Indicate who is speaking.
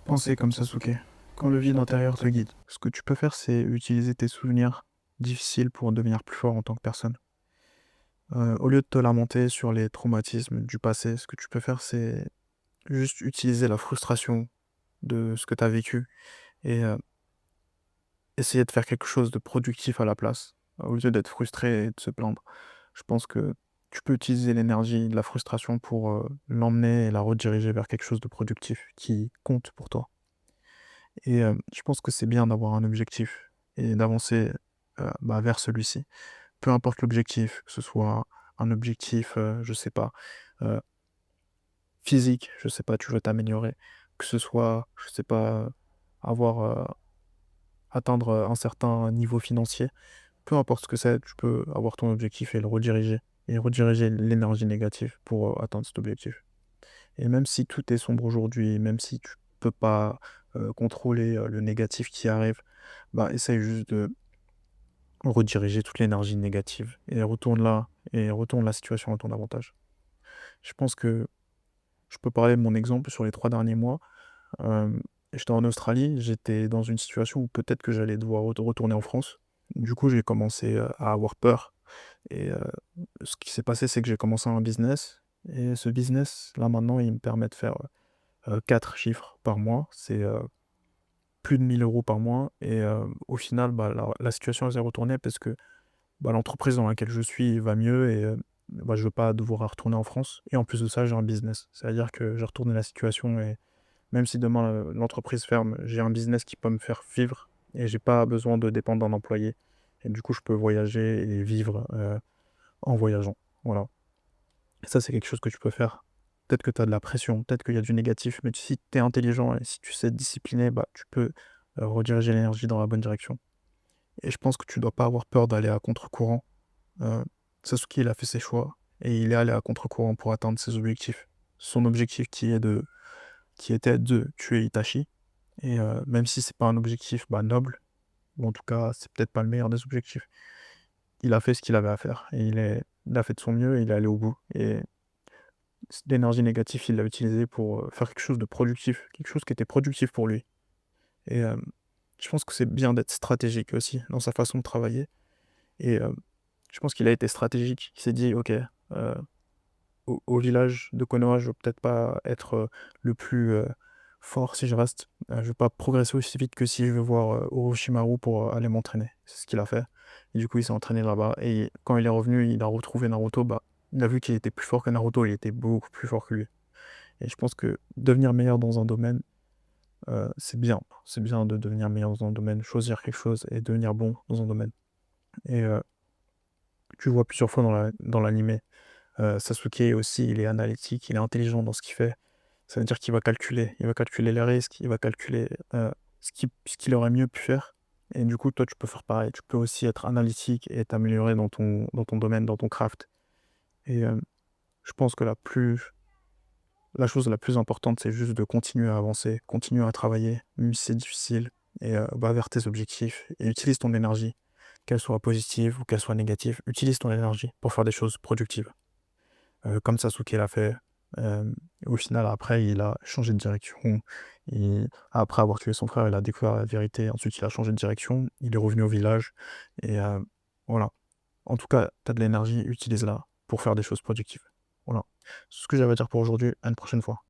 Speaker 1: Pensez comme Sasuke, quand le vide intérieur te guide. Ce que tu peux faire, c'est utiliser tes souvenirs difficiles pour devenir plus fort en tant que personne. Au lieu de te lamenter sur les traumatismes du passé, ce que tu peux faire, c'est juste utiliser la frustration de ce que tu as vécu et essayer de faire quelque chose de productif à la place, au lieu d'être frustré et de se plaindre. Je pense que tu peux utiliser l'énergie de la frustration pour l'emmener et la rediriger vers quelque chose de productif qui compte pour toi. Et je pense que c'est bien d'avoir un objectif et d'avancer, vers celui-ci. Peu importe l'objectif, que ce soit un objectif, je sais pas, heu, physique, je sais pas, tu veux t'améliorer, que ce soit, je sais pas, avoir, atteindre, un certain niveau financier. Peu importe ce que c'est, tu peux avoir ton objectif et rediriger l'énergie négative pour, atteindre cet objectif. Et même si tout est sombre aujourd'hui, même si tu peux pas, contrôler, le négatif qui arrive, bah, essaye juste de rediriger toute l'énergie négative et retourne la situation à ton avantage. Je pense que je peux parler de mon exemple sur les 3 derniers mois. J'étais en Australie, j'étais dans une situation où peut-être que j'allais devoir retourner en France. Du coup, j'ai commencé, à avoir peur et ce qui s'est passé, c'est que j'ai commencé un business et ce business, là, maintenant, il me permet de faire, 4 chiffres par mois. C'est, plus de 1 000 € par mois et au final, bah, la situation, elle s'est retournée parce que, bah, l'entreprise dans laquelle je suis va mieux et bah, je veux pas devoir retourner en France et en plus de ça, j'ai un business. C'est-à-dire que j'ai retourné la situation et même si demain, l'entreprise ferme, j'ai un business qui peut me faire vivre et j'ai pas besoin de dépendre d'un employé et du coup, je peux voyager et vivre, en voyageant. Voilà. Et ça, c'est quelque chose que tu peux faire. Peut-être que tu as de la pression, peut-être qu'il y a du négatif, mais si tu es intelligent et si tu sais te discipliner, bah, tu peux, rediriger l'énergie dans la bonne direction. Et je pense que tu dois pas avoir peur d'aller à contre-courant. Heu, Sasuke, il a fait ses choix et il est allé à contre-courant pour atteindre ses objectifs. Son objectif qui était de tuer Itachi et même si c'est pas un objectif, bah, noble, ou en tout cas, c'est peut-être pas le meilleur des objectifs, il a fait ce qu'il avait à faire et il a fait de son mieux et il est allé au bout et l'énergie négative, il l'a utilisée pour, faire quelque chose de productif, quelque chose qui était productif pour lui et je pense que c'est bien d'être stratégique aussi dans sa façon de travailler et je pense qu'il a été stratégique. Il s'est dit: «OK, au village de Konoha, je veux peut-être pas être, le plus, fort si je reste. Je vais pas progresser aussi vite que si je vais voir, Orochimaru pour, aller m'entraîner». C'est ce qu'il a fait et du coup, il s'est entraîné là-bas et quand il est revenu, il a retrouvé Naruto, bah, il a vu qu'il était plus fort que Naruto, il était beaucoup plus fort que lui et je pense que devenir meilleur dans un domaine, c'est bien. C'est bien de devenir meilleur dans un domaine, choisir quelque chose et devenir bon dans un domaine et tu vois plusieurs fois dans l'animé. Sasuke aussi, il est analytique, il est intelligent dans ce qu'il fait. Ça veut dire qu'il va calculer les risques, il va calculer, ce qu'il aurait mieux pu faire et du coup, toi, tu peux faire pareil. Tu peux aussi être analytique et t'améliorer dans ton domaine, dans ton craft et je pense que la chose la plus importante, c'est juste de continuer à avancer, continuer à travailler, même si c'est difficile et va vers tes objectifs et utilise ton énergie, qu'elle soit positive ou qu'elle soit négative. Utilise ton énergie pour faire des choses productives. Comme Sasuke l'a fait. Au final, après, il a changé de direction et après avoir tué son frère, il a découvert la vérité. Ensuite, il a changé de direction, il est revenu au village et voilà. En tout cas, tu as de l'énergie, utilise-la pour faire des choses productives. Voilà. C'est ce que j'avais à dire pour aujourd'hui. À une prochaine fois.